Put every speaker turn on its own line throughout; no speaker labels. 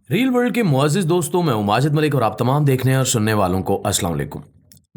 Reel world के मुअज़्ज़िज़ दोस्तों, मैं हूं माजिद मलिक और आप तमाम देखने और सुनने वालों को अस्सलाम वालेकुम।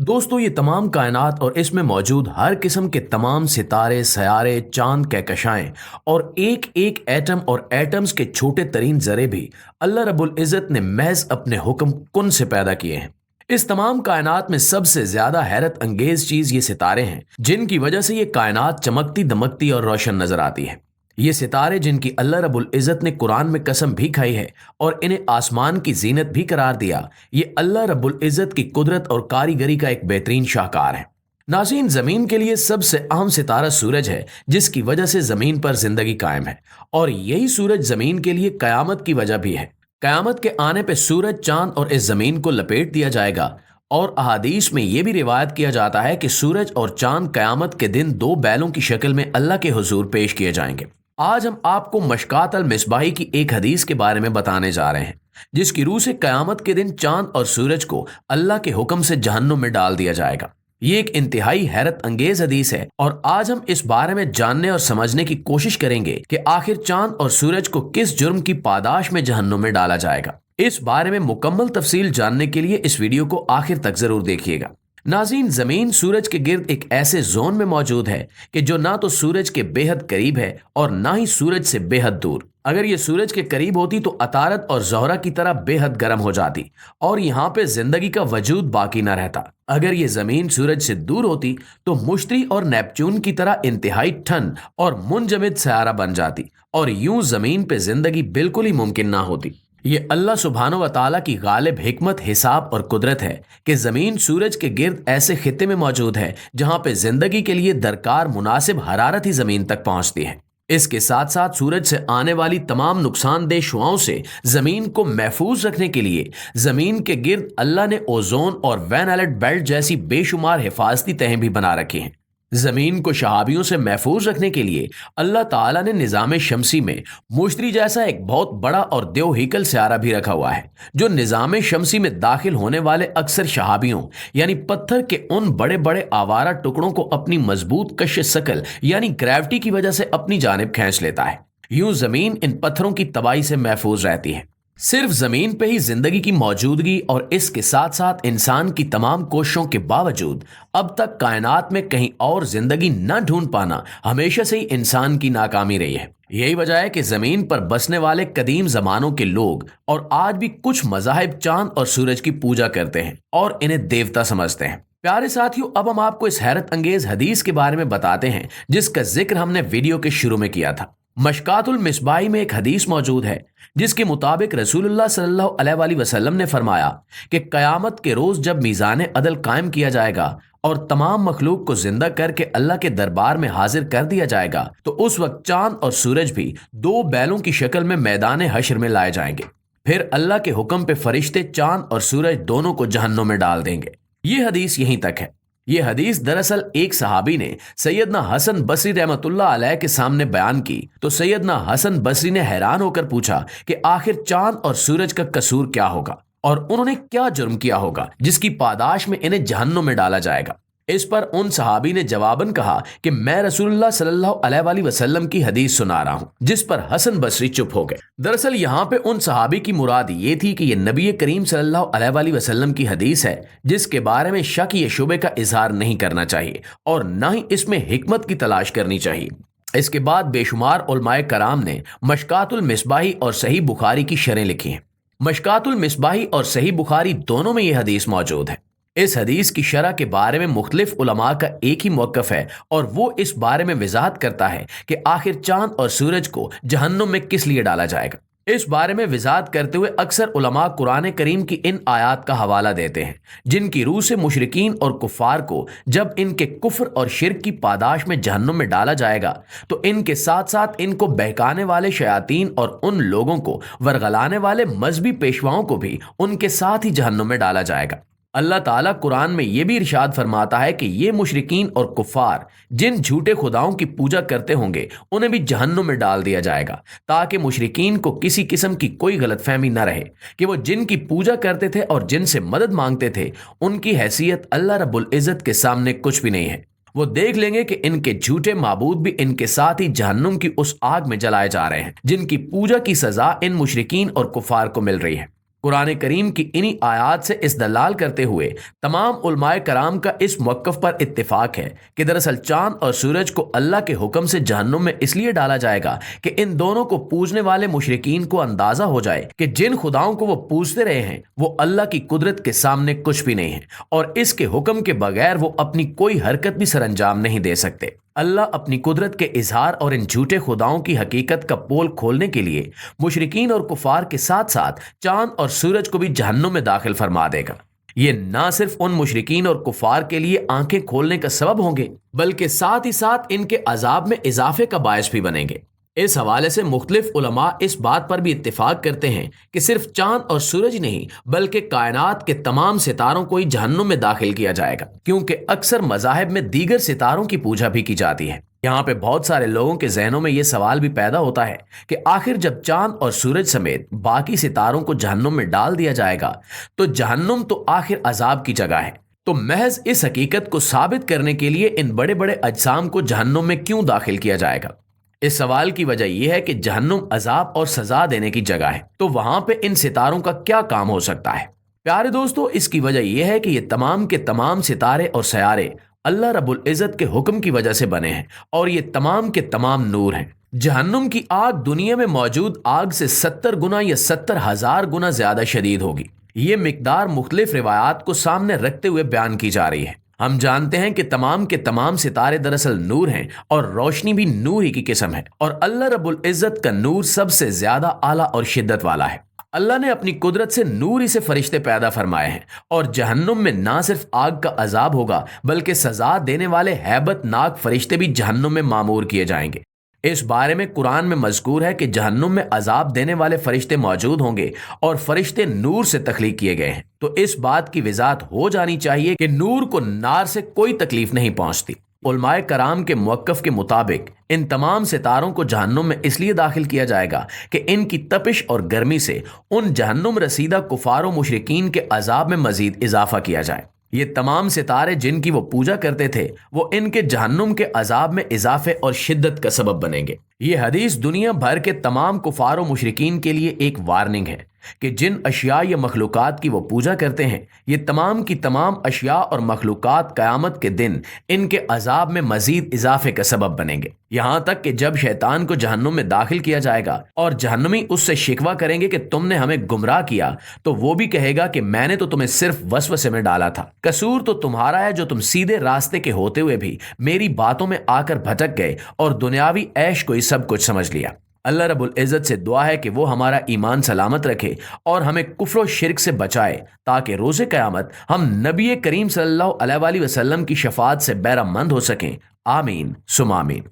दोस्तों, ये तमाम कायनात और इसमें मौजूद हर किस्म के तमाम सितारे, सयारे, चांद, कहकशाएं और एक एक एटम और एटम्स के छोटे तरीन जरे भी अल्लाह रब्बुल इज़्ज़त ने महज अपने हुक्म कुन से पैदा किए हैं। इस तमाम कायनात में सबसे ज्यादा हैरत अंगेज चीज ये सितारे हैं, जिनकी वजह से ये कायनात चमकती दमकती और रोशन नजर आती है। ये सितारे जिनकी अल्लाह रब्बुल इज़्ज़त ने कुरान में कसम भी खाई है और इन्हें आसमान की जीनत भी करार दिया, ये अल्लाह रब्बुल इज़्ज़त की कुदरत और कारीगरी का एक बेहतरीन शाहकार है। नाज़रीन, जमीन के लिए सबसे अहम सितारा सूरज है, जिसकी वजह से जमीन पर जिंदगी कायम है, और यही सूरज जमीन के लिए कयामत की वजह भी है। कयामत के आने पे सूरज, चांद और इस जमीन को लपेट दिया जाएगा, और अहादीस में यह भी रिवायत किया जाता है कि सूरज और चांद कयामत के दिन दो बैलों की शक्ल में अल्लाह के हुजूर पेश किए जाएंगे। आज हम आपको मशकात अल मिसबाही की एक हदीस के बारे में बताने जा रहे हैं, जिसकी रूह से कयामत के दिन चांद और सूरज को अल्लाह के हुक्म से जहन्नुम में डाल दिया जाएगा। ये एक इंतहाई हैरत अंगेज हदीस है, और आज हम इस बारे में जानने और समझने की कोशिश करेंगे कि आखिर चांद और सूरज को किस जुर्म की पादाश में जहन्नुम में डाला जाएगा। इस बारे में मुकम्मल तफसील जानने के लिए इस वीडियो को आखिर तक जरूर देखिएगा। नाज़रीन, जमीन सूरज के गिर्द एक ऐसे जोन में मौजूद है कि जो ना तो सूरज के बेहद करीब है और ना ही सूरज से बेहद दूर। अगर ये सूरज के करीब होती तो अतारत और ज़ोहरा की तरह बेहद गर्म हो जाती और यहाँ पे जिंदगी का वजूद बाकी ना रहता। अगर ये जमीन सूरज से दूर होती तो मुश्तरी और नेपच्यून की तरह इंतहाई ठंड और मुंजमद सयारा बन जाती, और यूं जमीन पे जिंदगी बिल्कुल ही मुमकिन ना होती। ये अल्लाह सुब्हानो व तआला की गालिब हिकमत, हिसाब और कुदरत है कि जमीन सूरज के गिर्द ऐसे खित्ते में मौजूद है जहां पे जिंदगी के लिए दरकार मुनासिब हरारत ही जमीन तक पहुंचती है। इसके साथ साथ सूरज से आने वाली तमाम नुकसानदेह शुआओं से जमीन को महफूज रखने के लिए जमीन के गिर्द अल्लाह ने ओजोन और वैन एलर्ट बेल्ट जैसी बेशुमार हिफाजती तहें भी बना रखी हैं। जमीन को शहाबियों से महफूज रखने के लिए अल्लाह ताला ने निज़ाम शमसी में मुश्तरी जैसा एक बहुत बड़ा और देवहीकल स्यारा भी रखा हुआ है, जो निज़ाम शमसी में दाखिल होने वाले अक्सर शहाबियों यानी पत्थर के उन बड़े बड़े आवारा टुकड़ों को अपनी मजबूत कश शकल यानी ग्रेविटी की वजह से अपनी जानिब खींच लेता है। यूं जमीन इन पत्थरों की तबाही से महफूज रहती है। सिर्फ जमीन पे ही जिंदगी की मौजूदगी और इसके साथ साथ इंसान की तमाम कोशिशों के बावजूद अब तक कायनात में कहीं और जिंदगी न ढूंढ पाना हमेशा से ही इंसान की नाकामी रही है। यही वजह है कि जमीन पर बसने वाले कदीम जमानों के लोग और आज भी कुछ मज़ाहिब चांद और सूरज की पूजा करते हैं और इन्हें देवता समझते हैं। प्यारे साथियों, अब हम आपको इस हैरत अंगेज हदीस के बारे में बताते हैं जिसका जिक्र हमने वीडियो के शुरू में किया था। मशकातुल मिसबाही में एक हदीस मौजूद है जिसके मुताबिक रसूलुल्लाह सल्लल्लाहु अलैहि वसल्लम ने फरमाया कि कयामत के रोज जब मीज़ान अदल कायम किया जाएगा और तमाम मखलूक को जिंदा करके अल्लाह के दरबार में हाजिर कर दिया जाएगा, तो उस वक्त चांद और सूरज भी दो बैलों की शक्ल में मैदान हश्र में लाए जाएंगे। फिर अल्लाह के हुक्म पे फरिश्ते चांद और सूरज दोनों को जहन्नुम में डाल देंगे। ये हदीस यहीं तक है। ये हदीस दरअसल एक सहाबी ने सैयदना हसन बसरी रहमतुल्लाह अलैह के सामने बयान की, तो सैयदना हसन बसरी ने हैरान होकर पूछा कि आखिर चांद और सूरज का कसूर क्या होगा और उन्होंने क्या जुर्म किया होगा जिसकी पादाश में इन्हें जहन्नुम में डाला जाएगा। इस पर उन सहाबी ने जवाबन कहा कि मैं रसूलुल्लाह सल्लल्लाहु अलैहि वसल्लम की हदीस सुना रहा हूं, जिस पर हसन बसरी चुप हो गए। दरअसल यहाँ पे उन सहाबी की मुराद ये थी कि ये नबी करीम सल्लल्लाहु अलैहि वसल्लम की हदीस है, जिसके बारे में शक या शुबे का इजहार नहीं करना चाहिए और न ही इसमें हिकमत की तलाश करनी चाहिए। इसके बाद बेशुमार उलमाए कराम ने मशकातुल मिसबाही और सही बुखारी की शरह लिखी हैं। मशकातुल मिसबाही और सही बुखारी दोनों में यह हदीस मौजूद है। इस हदीस की शरह के बारे में मुख्तलिफ उलमा का एक ही मौक़िफ़ है, और वो इस बारे में वजाहत करता है कि आखिर चांद और सूरज को जहन्नुम में किस लिए डाला जाएगा। इस बारे में वजाहत करते हुए अक्सर उलमा कुरान करीम की इन आयात का हवाला देते हैं, जिनकी रूह से मुशरिकीन और कुफ़ार को जब इनके कुफ्र और शिर्क की पादाश में जहन्नुम में डाला जाएगा, तो इनके साथ साथ इनको बहकाने वाले शयातीन और उन लोगों को वरगलाने वाले मजहबी पेशवाओं को भी उनके साथ ही जहन्नुम में डाला जाएगा। अल्लाह ताला कुरान में यह भी इरशाद फरमाता है कि ये मुशरिकीन और कुफार जिन झूठे खुदाओं की पूजा करते होंगे उन्हें भी जहन्नुम में डाल दिया जाएगा, ताकि मुशरिकीन को किसी किस्म की कोई गलतफहमी न रहे कि वो जिनकी पूजा करते थे और जिनसे मदद मांगते थे उनकी हैसियत अल्लाह रब्बुल इज़्ज़त के सामने कुछ भी नहीं है। वो देख लेंगे कि इनके झूठे माबूद भी इनके साथ ही जहन्नुम की उस आग में जलाए जा रहे हैं जिनकी पूजा की सजा इन मुशरिकीन और कुफार को मिल रही है। कुरान करीम की इन्हीं आयात से इस्तेदलाल करते हुए तमाम उलमाए कराम का इस मौक़िफ़ पर इत्तिफाक है कि दरअसल चांद और सूरज को अल्लाह के हुक्म से जहन्नुम में इसलिए डाला जाएगा कि इन दोनों को पूजने वाले मुशरिकीन को अंदाजा हो जाए कि जिन खुदाओं को वो पूजते रहे हैं वो अल्लाह की कुदरत के सामने कुछ भी नहीं है और इसके हुक्म के बगैर वो अपनी कोई हरकत भी सरअंजाम नहीं दे सकते। अल्लाह अपनी कुदरत के इजहार और इन झूठे खुदाओं की हकीकत का पोल खोलने के लिए मुशरिकीन और कुफार के साथ साथ चांद और सूरज को भी जहन्नुम में दाखिल फरमा देगा। ये ना सिर्फ उन मुशरिकीन और कुफार के लिए आंखें खोलने का सबब होंगे बल्कि साथ ही साथ इनके अजाब में इजाफे का बायस भी बनेंगे। इस हवाले से मुख्तलिफ उलमा इस बात पर भी इत्तिफाक करते हैं कि सिर्फ चांद और सूरज नहीं बल्कि कायनात के तमाम सितारों को ही जहन्नुम में दाखिल किया जाएगा, क्योंकि अक्सर मज़ाहिब में दीगर सितारों की पूजा भी की जाती है। यहाँ पे बहुत सारे लोगों के जहनों में ये सवाल भी पैदा होता है कि आखिर जब चांद और सूरज समेत बाकी सितारों को जहन्नुम में डाल दिया जाएगा तो जहन्नुम तो आखिर अजाब की जगह है, तो महज इस हकीकत को साबित करने के लिए इन बड़े बड़े अजसाम को जहन्नुम में क्यों दाखिल किया जाएगा? इस सवाल की वजह यह है कि जहन्नुम अजाब और सजा देने की जगह है, तो वहां पे इन सितारों का क्या काम हो सकता है? प्यारे दोस्तों, इसकी वजह यह है कि ये तमाम के तमाम सितारे और सयारे अल्लाह रब्बुल इज़्ज़त के हुक्म की वजह से बने हैं और ये तमाम के तमाम नूर हैं। जहन्नुम की आग दुनिया में मौजूद आग से 70 गुना या 70,000 गुना ज्यादा शदीद होगी। ये मिकदार मुख्तलिफ रिवायात को सामने रखते हुए बयान की जा रही है। हम जानते हैं कि तमाम के तमाम सितारे दरअसल नूर हैं और रोशनी भी नूर ही की किस्म है और अल्लाह रब्बुल इज़्ज़त का नूर सबसे ज्यादा आला और शिद्दत वाला है। अल्लाह ने अपनी कुदरत से नूर ही से फरिश्ते पैदा फरमाए हैं और जहन्नुम में ना सिर्फ आग का अजाब होगा बल्कि सजा देने वाले हैबतनाक फरिश्ते भी जहन्नुम में मामूर किए जाएंगे। इस बारे में कुरान में मज़कूर है कि जहन्नुम में अजाब देने वाले फरिश्ते मौजूद होंगे और फरिश्ते नूर से तख्लीक किए गए हैं, तो इस बात की वजाहत हो जानी चाहिए कि नूर को नार से कोई तकलीफ नहीं पहुंचती। उलमाए कराम के मुवक्किफ के मुताबिक इन तमाम सितारों को जहन्नुम में इसलिए दाखिल किया जाएगा कि इनकी तपिश और गर्मी से उन जहन्नुम रसीदा कुफार व मुशरिकीन के अजाब में मजीद इजाफा किया जाए। ये तमाम सितारे जिनकी वो पूजा करते थे वो इनके जहन्नुम के अजाब में इजाफे और शिद्दत का सबब बनेंगे। ये हदीस दुनिया भर के तमाम कुफार व मुशरिकीन के लिए एक वार्निंग है कि जिन अशिया या मखलूकात की वो पूजा करते हैं ये तमाम की तमाम अशिया और मखलूकात क़यामत के दिन इनके अजाब में मजीद इजाफे का सबब बनेंगे। यहाँ तक कि जब शैतान को जहन्नुम में दाखिल किया जाएगा और जहन्नुमी उससे शिकवा करेंगे कि तुमने हमें गुमराह किया, तो वो भी कहेगा कि मैंने तो तुम्हें सिर्फ वसवसे में डाला था, कसूर तो तुम्हारा है जो तुम सीधे रास्ते के होते हुए भी मेरी बातों में आकर भटक गए और दुनियावी ऐश को ही सब कुछ समझ लिया। अल्लाह रब्बुल इज़्ज़त से दुआ है कि वो हमारा ईमान सलामत रखे और हमें कुफ्र और शिर्क से बचाए ताकि रोज़े क़यामत हम नबी करीम सल्लल्लाहु अलैहि वसल्लम की शफाअत से बहरामंद हो सकें। आमीन सुम आमीन।